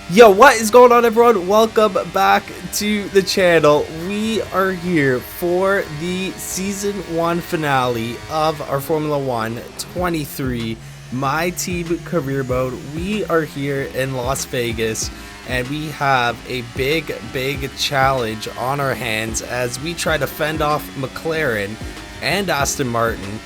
Yo, what is going on, everyone? Welcome back to the channel. We are here for the season 1 finale of our Formula 1 23 My Team career mode. We are here in Las Vegas and we have a big challenge on our hands as we try to fend off McLaren and Aston Martin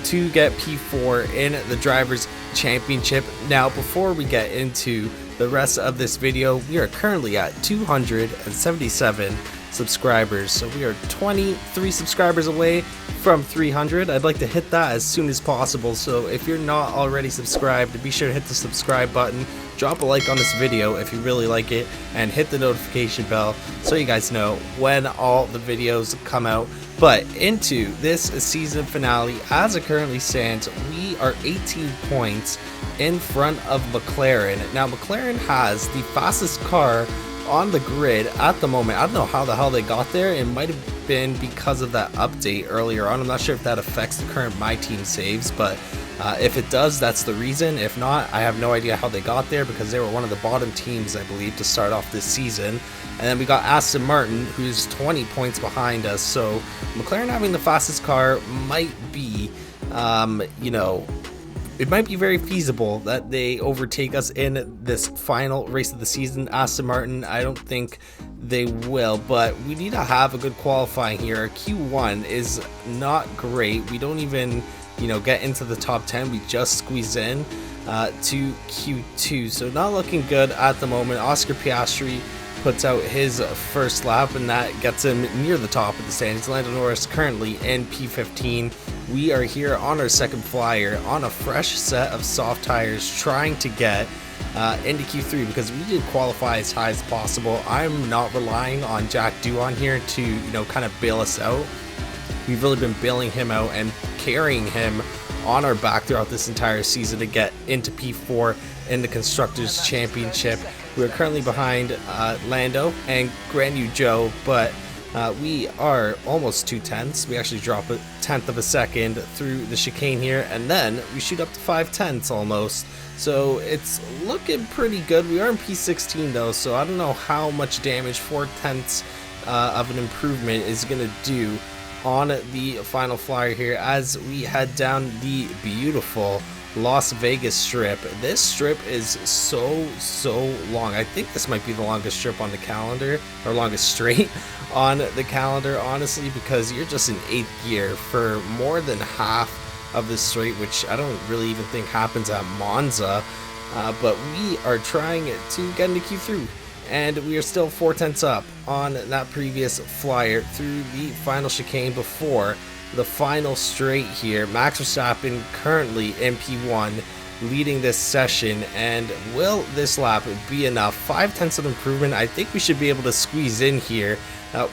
to get P4 in the Drivers' Championship. Now, before we get into the rest of this video, we are currently at 277 subscribers, so we are 23 subscribers away from 300. I'd like to hit that as soon as possible, so if you're not already subscribed, be sure to hit the subscribe button, drop a like on this video if you really like it, and hit the notification bell so you guys know when all the videos come out. But into this season finale, as it currently stands, we are 18 points in front of McLaren. Now, McLaren has the fastest car on the grid at the moment. I don't know how the hell they got there. It might have been because of that update earlier on. I'm not sure if that affects the current My Team saves, but if it does, that's the reason. If not, I have no idea how they got there, because they were one of the bottom teams, I believe, to start off this season. And then we got Aston Martin, who's 20 points behind us. So McLaren having the fastest car might be, it might be very feasible that they overtake us in this final race of the season. Aston Martin, I don't think they will, but we need to have a good qualifying here. Our Q1 is not great. We don't even, get into the top 10. We just squeeze in to Q2, so not looking good at the moment. Oscar Piastri puts out his first lap, and that gets him near the top of the standings. Lando Norris currently in P15. We are here on our second flyer on a fresh set of soft tires, trying to get into Q3 because we did qualify as high as possible. I'm not relying on Jack Doohan here to kind of bail us out. We've really been bailing him out and carrying him on our back throughout this entire season to get into P4 in the Constructors' Championship. We are currently behind Lando and Grand New Joe, but we are almost 2/10. We actually drop a tenth of a second through the chicane here, and then we shoot up to 5/10 almost. So it's looking pretty good. We are in P16 though, so I don't know how much damage 4/10 of an improvement is going to do on the final flyer here as we head down the beautiful Las Vegas strip. This strip is so long. I think this might be the longest strip on the calendar, or longest straight on the calendar, honestly, because you're just in 8th gear for more than half of the straight, which I don't really even think happens at Monza. But we are trying to get into Q3, and we are still 4/10 up on that previous flyer through the final chicane before the final straight here. Max Verstappen currently in P1 leading this session, and will this lap be enough? 5/10 of improvement. I think we should be able to squeeze in here.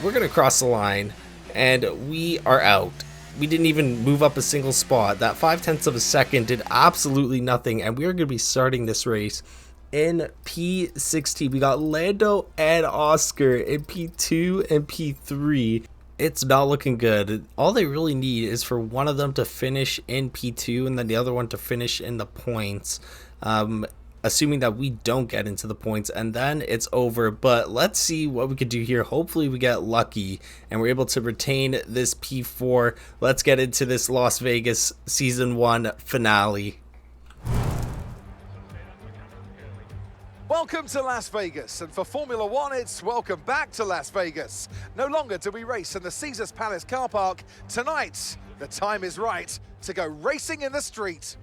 We're gonna cross the line and we are out. We didn't even move up a single spot. That 5/10 of a second did absolutely nothing, and we are gonna be starting this race in P16. We got Lando and Oscar in P2 and P3. It's not looking good. All they really need is for one of them to finish in P2 and then the other one to finish in the points, assuming that we don't get into the points, and then it's over. But let's see what we could do here. Hopefully we get lucky and we're able to retain this P4. Let's get into this Las Vegas season 1 finale. Welcome to Las Vegas, and for Formula One, it's welcome back to Las Vegas. No longer do we race in the Caesars Palace car park. Tonight, the time is right to go racing in the street.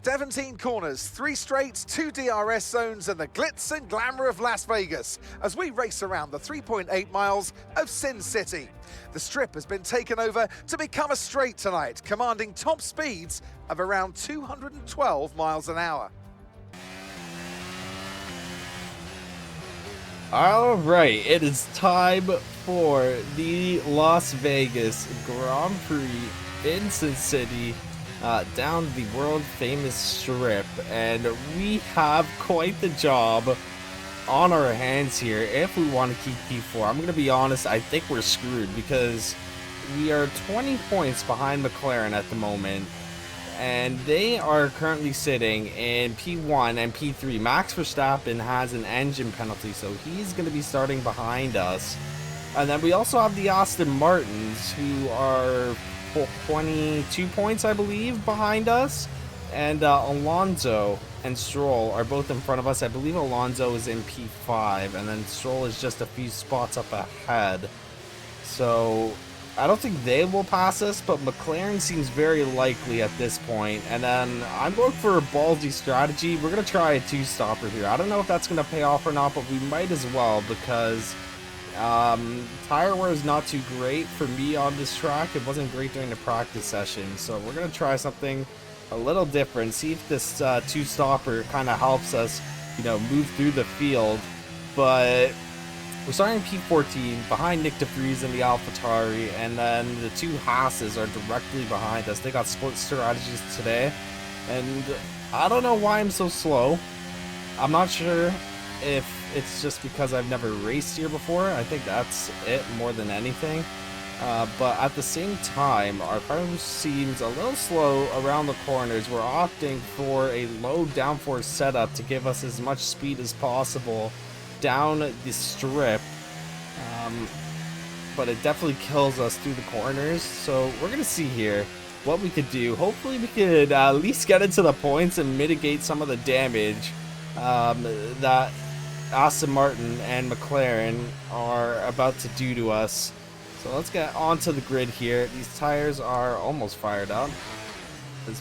17 corners, 3 straights, 2 DRS zones, and the glitz and glamour of Las Vegas as we race around the 3.8 miles of Sin City. The strip has been taken over to become a straight tonight, commanding top speeds of around 212 miles an hour. All right, it is time for the Las Vegas Grand Prix in Sin City. Down the world famous strip, and we have quite the job on our hands here if we want to keep P4. I'm gonna be honest, I think we're screwed because we are 20 points behind McLaren at the moment, and they are currently sitting in P1 and P3. Max Verstappen has an engine penalty, so he's going to be starting behind us. And then we also have the Aston Martins, who are 22 points, I believe, behind us. And Alonso and Stroll are both in front of us. I believe Alonso is in P5, and then Stroll is just a few spots up ahead. So I don't think they will pass us, but McLaren seems very likely at this point. And then I'm going for a ballsy strategy. We're going to try a two-stopper here. I don't know if that's going to pay off or not, but we might as well, because tire wear is not too great for me on this track. It wasn't great during the practice session, so we're going to try something a little different. See if this two-stopper kind of helps us, you know, move through the field. But we're starting P14 behind Nick DeVries and the AlphaTauri, and then the two Haas's are directly behind us. They got sport strategies today, and I don't know why I'm so slow. I'm not sure if it's just because I've never raced here before. I think that's it more than anything. But at the same time, our car seems a little slow around the corners. We're opting for a low downforce setup to give us as much speed as possible down the strip. But it definitely kills us through the corners. So we're going to see here what we could do. Hopefully we could at least get into the points and mitigate some of the damage that Aston Martin and McLaren are about to do to us. So let's get onto the grid here. These tires are almost fired up.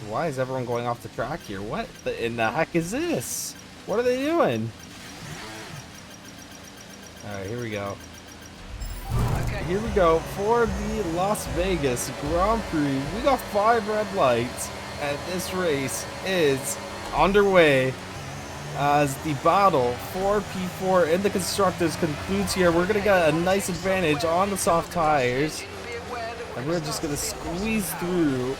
Why is everyone going off the track here? What in the heck is this? What are they doing? Alright, here we go. Here we go for the Las Vegas Grand Prix. We got 5 red lights, and this race is underway as the battle for P4 in the Constructors concludes here. We're going to get a nice advantage on the soft tires, and we're just going to squeeze through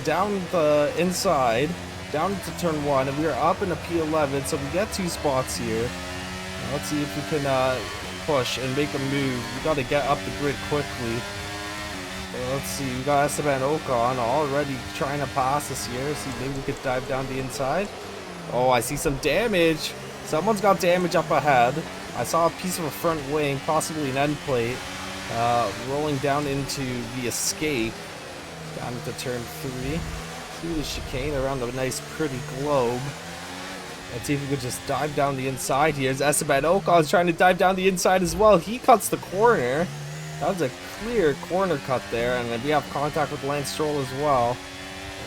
down the inside, down into turn 1, and we are up in a P11, so we get 2 spots here. Let's see if we can push and make a move. We got to get up the grid quickly. Let's see, we got Esteban Ocon already trying to pass us here. See, maybe we could dive down the inside. Oh, I see some damage. Someone's got damage up ahead. I saw a piece of a front wing, possibly an end plate, rolling down into the escape. Down into turn 3. Through the chicane around the nice pretty globe. Let's see if we could just dive down the inside here. Esteban Ocon's trying to dive down the inside as well. He cuts the corner. That was a clear corner cut there. And then we have contact with Lance Stroll as well.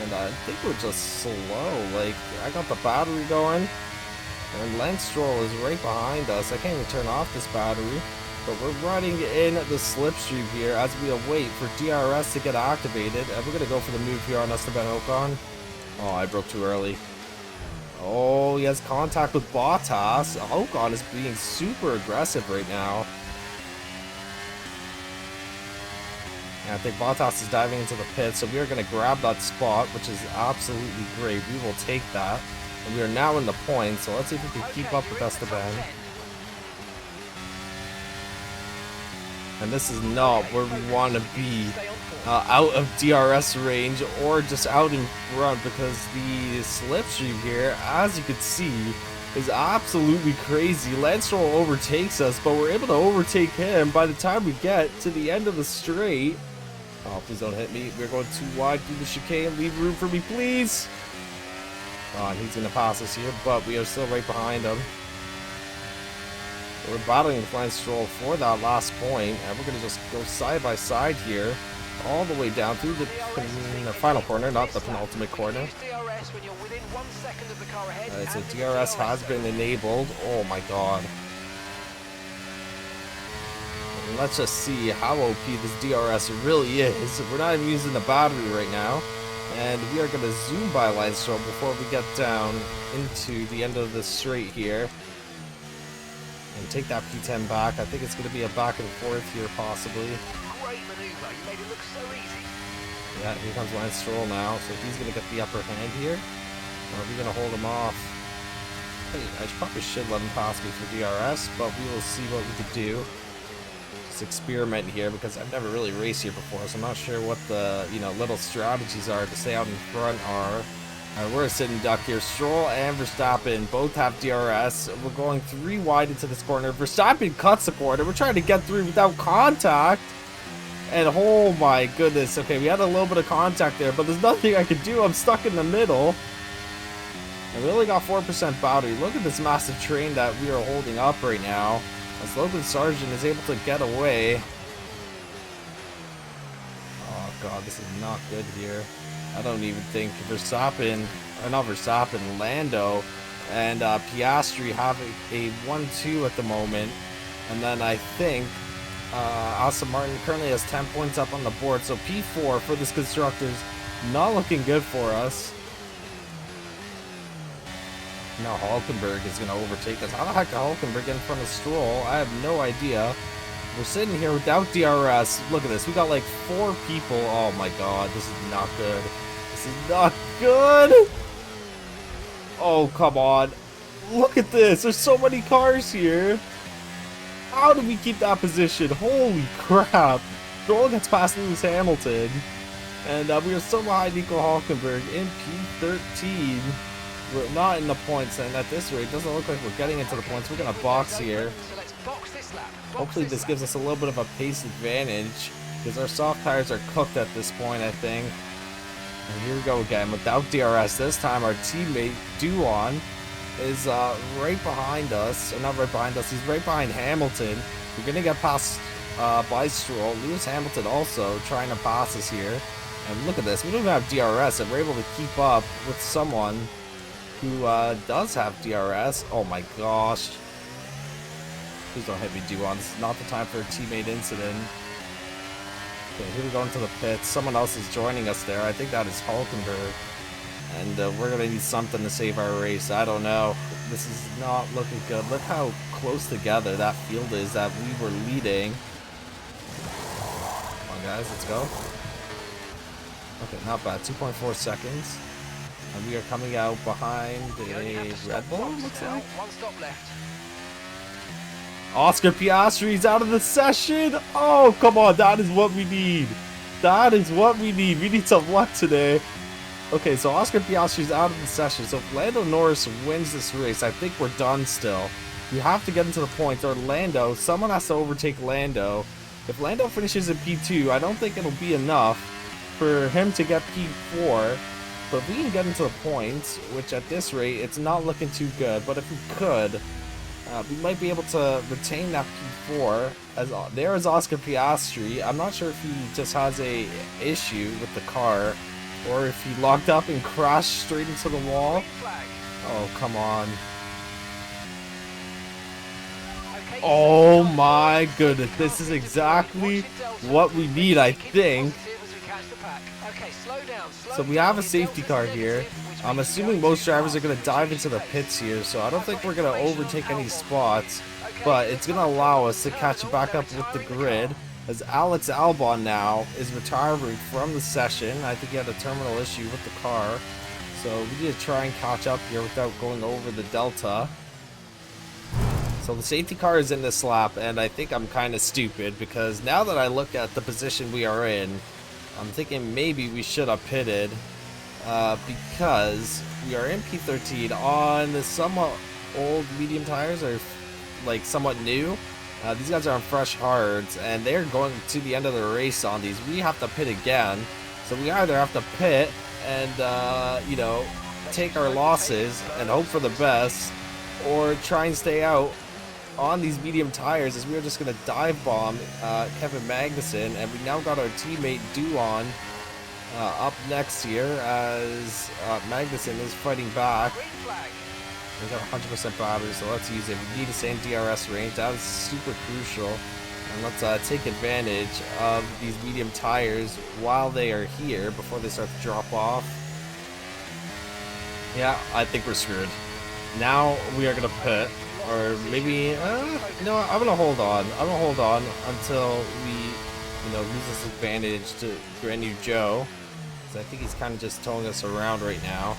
And I think we're just slow. Like, I got the battery going. And Lance Stroll is right behind us. I can't even turn off this battery. But we're riding in the slipstream here as we await for DRS to get activated. And we're going to go for the move here on Esteban Ocon. Oh, I broke too early. Oh, he has contact with Bottas. Ocon is being super aggressive right now. And I think Bottas is diving into the pit, so we are going to grab that spot, which is absolutely great. We will take that. And we are now in the points, so let's see if we can keep up with Esteban. And this is not where we want to be. Out of DRS range or just out in front, because the slipstream here, as you can see, is absolutely crazy. Lance Stroll overtakes us, but we're able to overtake him by the time we get to the end of the straight. Oh, please don't hit me. We're going too wide through the chicane. Leave room for me, please. Oh, and he's going to pass us here, but we are still right behind him. We're battling with Lance Stroll for that last point, and we're going to just go side by side here, all the way down through the final corner, not the penultimate corner. Alright, so DRS has been enabled. Oh my god. And let's just see how OP this DRS really is. We're not even using the battery right now. And we are going to zoom by Lance Stroll before we get down into the end of the straight here. And take that P10 back. I think it's going to be a back and forth here, possibly. Great maneuver. You made it look so easy. Yeah, here comes Lance Stroll now. So he's going to get the upper hand here. Or are we going to hold him off? Hey, I probably should let him pass me for DRS, but we will see what we could do. this experiment here because I've never really raced here before, so I'm not sure what the, little strategies are to stay out in front are. We're a sitting duck here. Stroll and Verstappen both have DRS. We're going 3 wide into this corner. Verstappen cuts the corner. We're trying to get through without contact. And oh my goodness. Okay, we had a little bit of contact there, but there's nothing I could do. I'm stuck in the middle. And we only got 4% battery. Look at this massive train that we are holding up right now. As Logan Sargent is able to get away. Oh god, this is not good here. I don't even think Verstappen, or not Verstappen, Lando and Piastri have a 1-2 at the moment. And then I think Aston Martin currently has 10 points up on the board. So P4 for this Constructors, not looking good for us. Now Hulkenberg is going to overtake us. How the heck did Hulkenberg get in front of Stroll? I have no idea. We're sitting here without DRS. Look at this. We got like 4 people. Oh my god, this is not good. This is not good. Oh, come on. Look at this. There's so many cars here. How do we keep that position? Holy crap. Stroll gets past Lewis Hamilton. And we are still behind Nico Hulkenberg in P13. We're not in the points, and at this rate, it doesn't look like we're getting into the points. We're going to box here. Hopefully this gives us a little bit of a pace advantage, because our soft tires are cooked at this point, I think. And here we go again, without DRS. This time our teammate, Duan, is right behind us. Or not right behind us, he's right behind Hamilton. We're going to get past by Stroll. Lewis Hamilton also trying to pass us here. And look at this, we don't even have DRS, and we're able to keep up with someone who does have DRS. Oh my gosh. Please don't hit me, Duan. This is not the time for a teammate incident. Okay, here we go into the pits. Someone else is joining us there. I think that is Hulkenberg. And we're going to need something to save our race. I don't know. This is not looking good. Look how close together that field is that we were leading. Come on, guys. Let's go. Okay, not bad. 2.4 seconds. And we are coming out behind a Red Bull, looks like. 1 stop left. Oscar Piastri's out of the session. Oh, come on. That is what we need. That is what we need. We need some luck today. Okay, so Oscar Piastri's out of the session. So if Lando Norris wins this race, I think we're done still. We have to get into the points. Or Lando, someone has to overtake Lando. If Lando finishes in P2, I don't think it'll be enough for him to get P4. But if we can get into the points, which at this rate, it's not looking too good. But if we could, we might be able to retain that P4. There is Oscar Piastri. I'm not sure if he just has a issue with the car, or if he locked up and crashed straight into the wall. Oh, come on. Oh my goodness. This is exactly what we need, I think. So we have a safety car here. I'm assuming most drivers are going to dive into the pits here, so I don't think we're going to overtake any spots, but it's going to allow us to catch back up with the grid, as Alex Albon now is retiring from the session. I think he had a terminal issue with the car, so we need to try and catch up here without going over the delta. So the safety car is in this lap, and I think I'm kind of stupid, because now that I look at the position we are in, I'm thinking maybe we should have pitted, because we are in P13 on the somewhat old medium tires, or like somewhat new. These guys are on fresh hards, and they're going to the end of the race on these. We have to pit again, so we either have to pit and you know, take our losses and hope for the best, or try and stay out on these medium tires, as we are just going to dive bomb Kevin Magnussen. And we now got our teammate Duan up next here, as Magnussen is fighting back. We got 100% battery, so let's use it. We need to stay in DRS range. That is super crucial. And let's take advantage of these medium tires while they are here before they start to drop off. Yeah, I think we're screwed. Now we are going to pit. Or maybe, no, I'm going to hold on. I'm going to hold on until we, you know, lose this advantage to Brand New Joe. Because I think he's kind of just towing us around right now.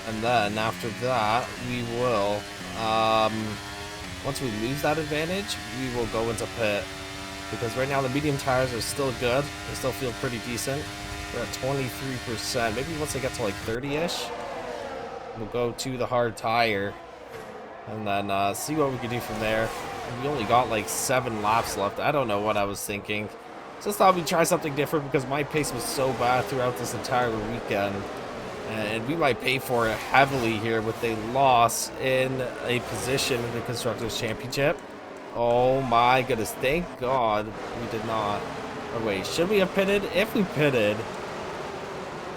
And then after that, we will Once we lose that advantage, we will go into pit. Because right now the medium tires are still good. They still feel pretty decent. We're at 23%. Maybe once they get to like 30-ish, we'll go to the hard tire. And then see what we can do from there. We only got like 7 laps left. I don't know what I was thinking. Just thought we'd try something different because my pace was so bad throughout this entire weekend. And we might pay for it heavily here with a loss in a position in the Constructors' Championship. Oh my goodness. Thank God we did not. Oh wait, should we have pitted? If we pitted.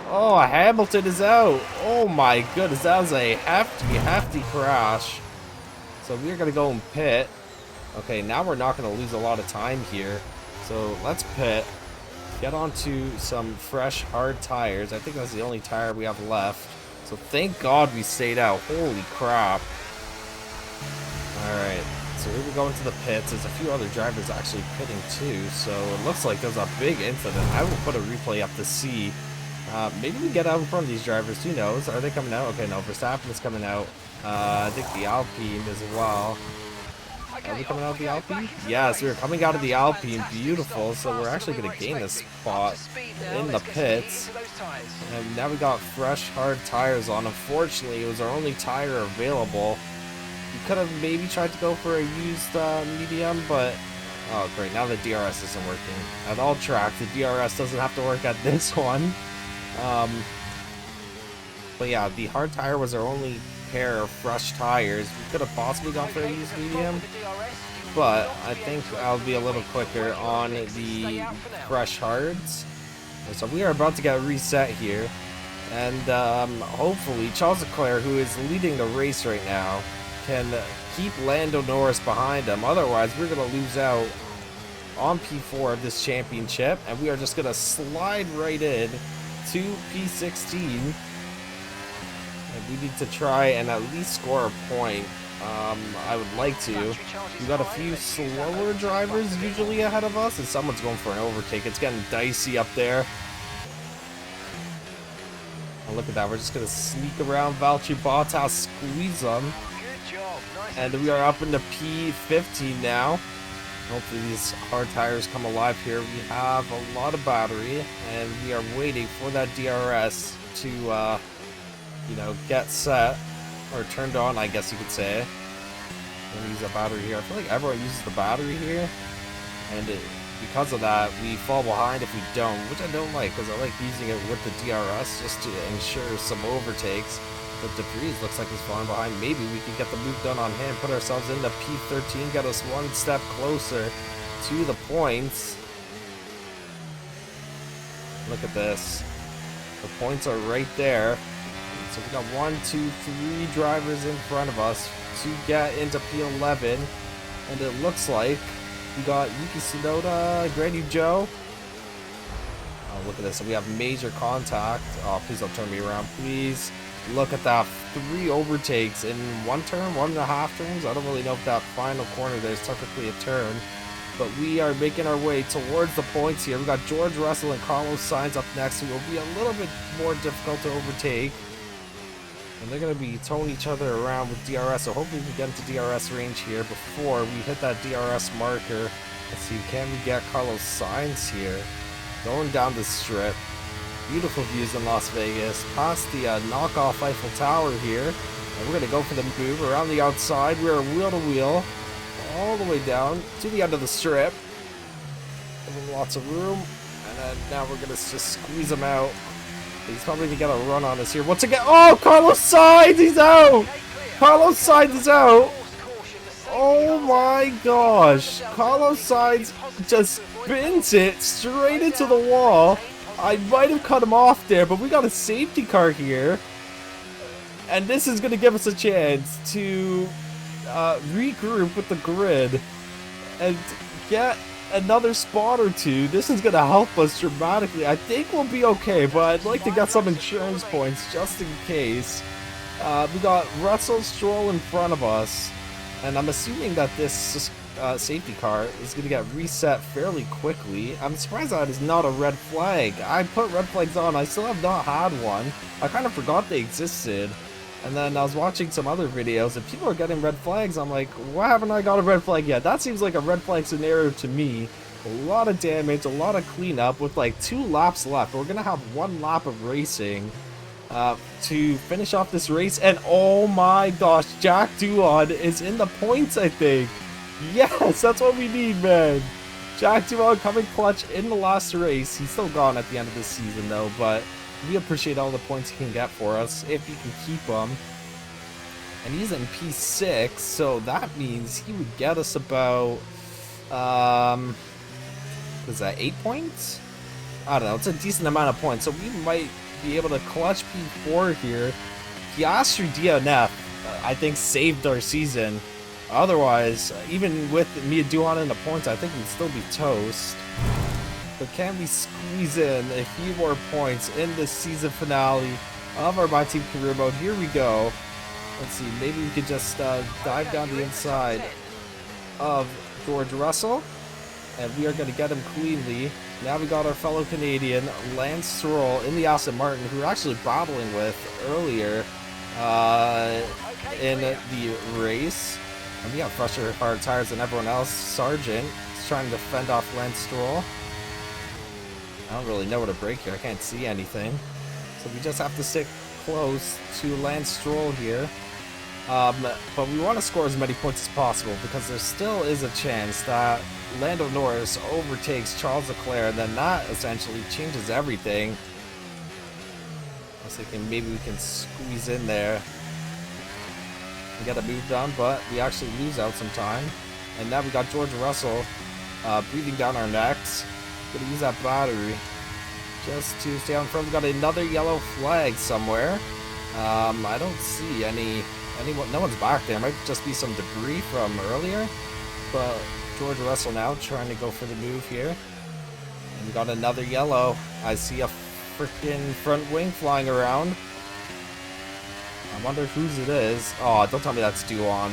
Oh, Hamilton is out. Oh my goodness. That was a hefty crash. So we're going to go and pit. Okay, now we're not going to lose a lot of time here. So let's pit. Get onto some fresh, hard tires. I think that's the only tire we have left. So thank God we stayed out. Holy crap. Alright, so here we go into the pits. There's a few other drivers actually pitting too. So it looks like there's a big incident. I will put a replay up to see. Maybe we get out in front of these drivers. Who knows? Are they coming out? Okay, no. Verstappen is coming out. I think the Alpine as well. Are we coming out of the Alpine? Yes, we're coming out of the Alpine. Beautiful. So we're actually going to gain a spot in the pits. And now we got fresh, hard tires on. Unfortunately, it was our only tire available. We could have maybe tried to go for a used medium, but... Oh, great. Now the DRS isn't working. At all tracks, the DRS doesn't have to work at this one. But yeah, the hard tire was our only pair of fresh tires. We could have possibly gone for a used medium, but I think I'll be a little quicker on the fresh hards. So we are about to get reset here, and hopefully Charles Leclerc, who is leading the race right now, can keep Lando Norris behind him. Otherwise, we're going to lose out on P4 of this championship, and we are just going to slide right in to P16. And we need to try and at least score a point. I would like to. We got a few slower drivers usually ahead of us, and someone's going for an overtake. It's getting dicey up there. Oh, look at that. We're just going to sneak around Valtteri Bottas, squeeze them. And we are up into P15 now. Hopefully these hard tires come alive here. We have a lot of battery, and we are waiting for that DRS to, you know, get set, or turned on, I guess you could say. I'm gonna use that battery here. I feel like everyone uses the battery here, and because of that, we fall behind if we don't, which I don't like, because I like using it with the DRS just to ensure some overtakes. But DeVries looks like he's falling behind. Maybe we can get the move done on him, put ourselves into P13, get us one step closer to the points. Look at this. The points are right there. So we got 1, 2, 3 drivers in front of us to get into P11. And it looks like we got Yuki Tsunoda, Grady Joe. Oh, look at this. So we have major contact. Oh, please don't turn me around, please. Look at that, 3 overtakes in 1 turn, 1.5 turns. I don't really know if that final corner there is technically a turn, but we are making our way towards the points here. We got George Russell and Carlos Sainz up next, who will be a little bit more difficult to overtake. And they're going to be towing each other around with DRS, so hopefully we get into DRS range here before we hit that DRS marker. Let's see, can we get Carlos Sainz here? Going down the strip. Beautiful views in Las Vegas, past the knockoff Eiffel Tower here, and we're going to go for the move around the outside. We're wheel to wheel, all the way down to the end of the strip. Giving lots of room, and then now we're going to just squeeze him out. He's probably going to get a run on us here. Once again, oh, Carlos Sainz, he's out! Carlos Sainz is out! Oh my gosh, Carlos Sainz just spins it straight into the wall. I might have cut him off there, but we got a safety car here. And this is going to give us a chance to regroup with the grid and get another spot or two. This is going to help us dramatically. I think we'll be okay, but I'd like to get some insurance points just in case. We got Russell Stroll in front of us, and I'm assuming that this safety car is going to get reset fairly quickly. I'm surprised that is not a red flag. I put red flags on. I still have not had one. I kind of forgot they existed. And then I was watching some other videos and people are getting red flags. I'm like, why haven't I got a red flag yet? That seems like a red flag scenario to me. A lot of damage, a lot of cleanup with like 2 laps left. We're gonna have 1 lap of racing to finish off this race. And oh my gosh, Jack Duon is in the points, I think. Yes, that's what we need, man. Jack Duon coming clutch in the last race. He's still gone at the end of this season though, but we appreciate all the points he can get for us if he can keep them. And he's in P6, so that means he would get us about is that 8 points? I don't know, it's a decent amount of points, so we might be able to clutch P4 here. Piastri DNF, I think, saved our season. Otherwise, even with me and Duhan in the points, I think we'd still be toast. But can we squeeze in a few more points in the season finale of our My Team Career Mode? Here we go. Let's see, maybe we could just dive down the inside of George Russell. And we are going to get him cleanly. Now we got our fellow Canadian, Lance Stroll, in the Aston Martin, who we're actually battling with earlier in the race. And we have fresher hard tires than everyone else. Sargent is trying to fend off Lance Stroll. I don't really know where to brake here. I can't see anything. So we just have to stick close to Lance Stroll here. But we want to score as many points as possible because there still is a chance that Lando Norris overtakes Charles Leclerc, and then that essentially changes everything. I was thinking maybe we can squeeze in there and get a move done, but we actually lose out some time. And now we got George Russell breathing down our necks. Gonna use that battery just to stay on front. We got another yellow flag somewhere. I don't see anyone. No one's back there. It might just be some debris from earlier. But George Russell now trying to go for the move here. And we got another yellow. I see a freaking front wing flying around. I wonder whose it is. Oh, don't tell me that's Duon.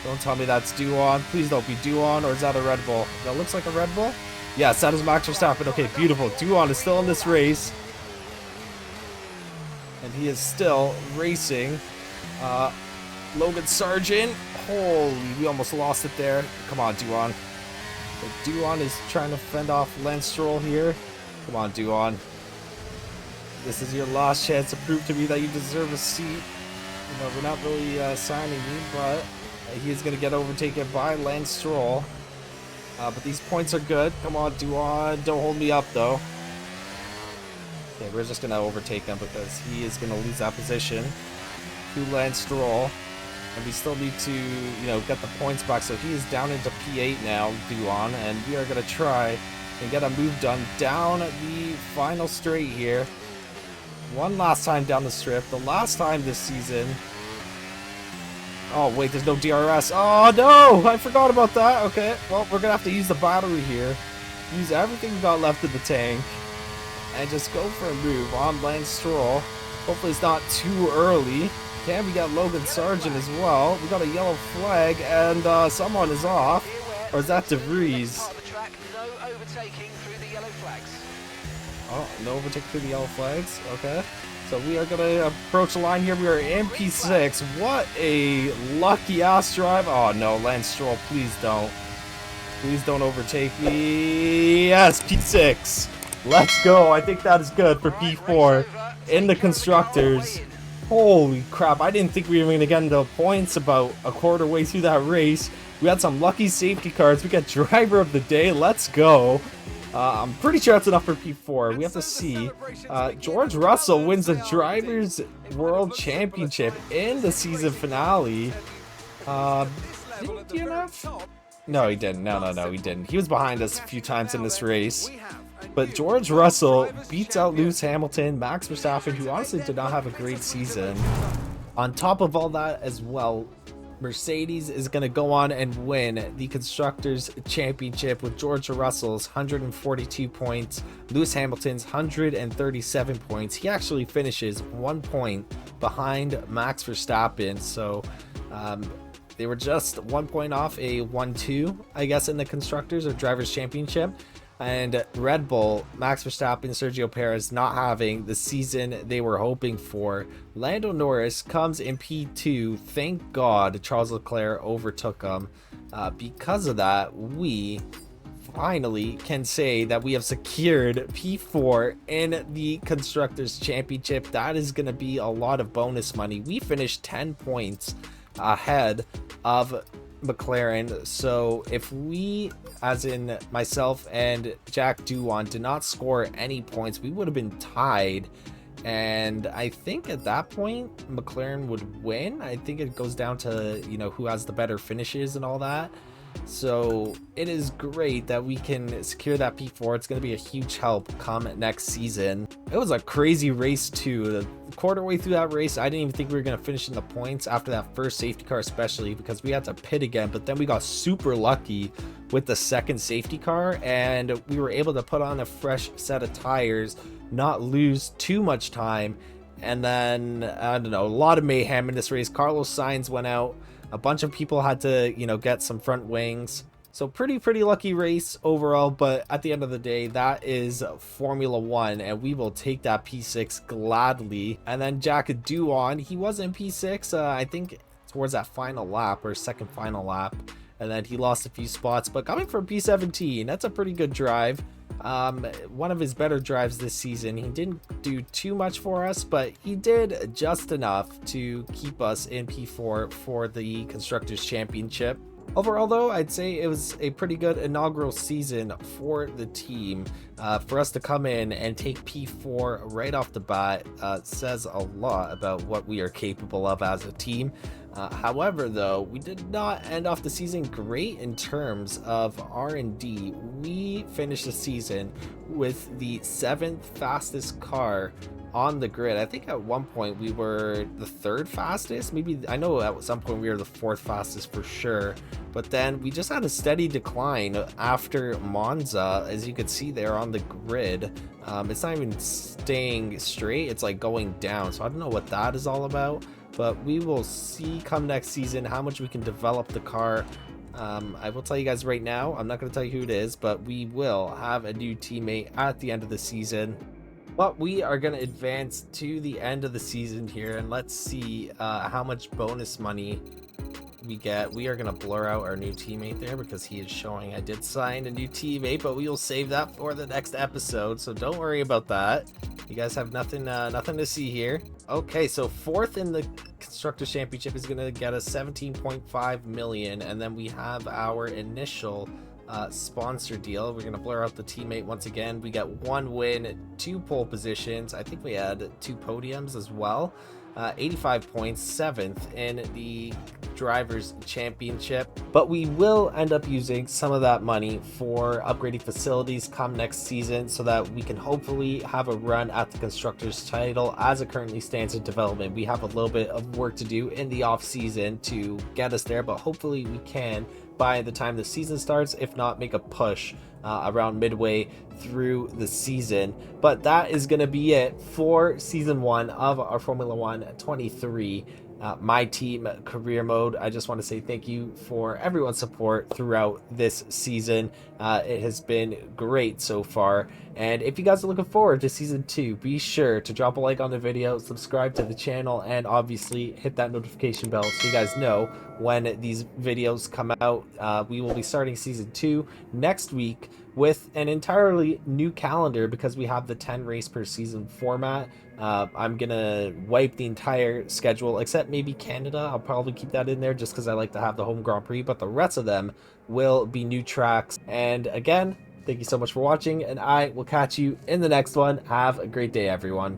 Don't tell me that's Duon. Please don't be Duon, or is that a Red Bull? That looks like a Red Bull? Yes, that is Max Verstappen. Okay, beautiful. Duon is still in this race. And he is still racing. Logan Sargent. Holy, we almost lost it there. Come on, Duon. But Duon is trying to fend off Lance Stroll here. Come on, Duon. This is your last chance to prove to me that you deserve a seat. You know, we're not really signing you, but he is going to get overtaken by Lance Stroll. But these points are good. Come on, Duon. Don't hold me up, though. Okay, we're just going to overtake him because he is going to lose that position to Lance Stroll. And we still need to, get the points back. So he is down into P8 now, Duon. And we are going to try and get a move done down the final straight here. One last time down the strip. The last time this season. Oh, wait, there's no DRS. Oh, no! I forgot about that. Okay, well, we're going to have to use the battery here. Use everything we got left in the tank. And just go for a move on Lance Stroll. Hopefully it's not too early. Can we get Logan Sargent as well? We got a yellow flag, and someone is off. Or is that DeVries? Oh, no overtake through the yellow flags. Okay. So we are going to approach the line here. We are in P6. What a lucky ass drive. Oh, no. Lance Stroll, please don't. Please don't overtake me. Yes, P6. Let's go. I think that is good for P4 in the Constructors. Holy crap. I didn't think we were going to get into points about a quarter way through that race. We had some lucky safety cars. We got Driver of the Day. Let's go. I'm pretty sure that's enough for P4. We have to see. George Russell wins the Drivers' World Championship in the season finale. Didn't he DNF? No, he didn't. No, he didn't. He was behind us a few times in this race. But George Russell beats out Lewis Hamilton, Max Verstappen, who honestly did not have a great season. On top of all that as well, Mercedes is going to go on and win the Constructors' Championship with George Russell's 142 points, Lewis Hamilton's 137 points. He actually finishes 1 point behind Max Verstappen, so they were just 1 point off a 1-2, I guess, in the Constructors or Drivers' Championship. And Red Bull, Max Verstappen, Sergio Perez not having the season they were hoping for. Lando Norris comes in P2. Thank God Charles Leclerc overtook him. Because of that, we finally can say that we have secured P4 in the Constructors Championship. That is going to be a lot of bonus money. We finished 10 points ahead of McLaren. So if we, as in myself and Jack Duwan, did not score any points, we would have been tied. And I think at that point McLaren would win. I think it goes down to, you know, who has the better finishes and all that. So it is great that we can secure that P4. It's going to be a huge help come next season. It was a crazy race too. The quarter way through that race, I didn't even think we were going to finish in the points after that first safety car, especially because we had to pit again. But then we got super lucky with the second safety car, and we were able to put on a fresh set of tires, not lose too much time. And then, I don't know, a lot of mayhem in this race. Carlos Sainz went out. A bunch of people had to, you know, get some front wings. So pretty lucky race overall, but at the end of the day, that is Formula 1, and we will take that P6 gladly. And then Jack Duwan, he was in P6, I think towards that final lap, or second final lap, and then he lost a few spots, but coming from P17, that's a pretty good drive. One of his better drives this season. He didn't do too much for us, but he did just enough to keep us in P4 for the Constructors Championship. Overall though, I'd say it was a pretty good inaugural season for the team. For us to come in and take P4 right off the bat says a lot about what we are capable of as a team. However though, we did not end off the season great in terms of R&D. We finished the season with the 7th fastest car on the grid. I think at one point we were the 3rd fastest, maybe. I know at some point we were the 4th fastest for sure, but then we just had a steady decline after Monza, as you can see there on the grid. It's not even staying straight, it's like going down, so I don't know what that is all about, but we will see come next season how much we can develop the car. I will tell you guys right now, I'm not going to tell you who it is, but we will have a new teammate at the end of the season. But we are going to advance to the end of the season here, and let's see how much bonus money we get. We are going to blur out our new teammate there because he is showing I did sign a new teammate, but we will save that for the next episode, so don't worry about that. You guys have nothing to see here. Okay, so 4th in the Constructors Championship is going to get us 17.5 million, and then we have our initial sponsor deal. We're gonna blur out the teammate once again. We got 1 win, 2 pole positions. I think we had 2 podiums as well. 85 points, 7th in the Drivers Championship. But we will end up using some of that money for upgrading facilities come next season, so that we can hopefully have a run at the Constructors title. As it currently stands in development, we have a little bit of work to do in the off season to get us there, but hopefully we can by the time the season starts, if not make a push around midway through the season. But that is going to be it for season 1 of our Formula 1 23 My Team career mode. I just want to say thank you for everyone's support throughout this season. It has been great so far, and if you guys are looking forward to season 2, be sure to drop a like on the video, subscribe to the channel, and obviously hit that notification bell so you guys know when these videos come out. We will be starting season 2 next week with an entirely new calendar because we have the 10 race per season format. I'm gonna wipe the entire schedule except maybe Canada. I'll probably keep that in there just because I like to have the home Grand Prix, but the rest of them will be new tracks. And again, thank you so much for watching, and I will catch you in the next one. Have a great day, everyone.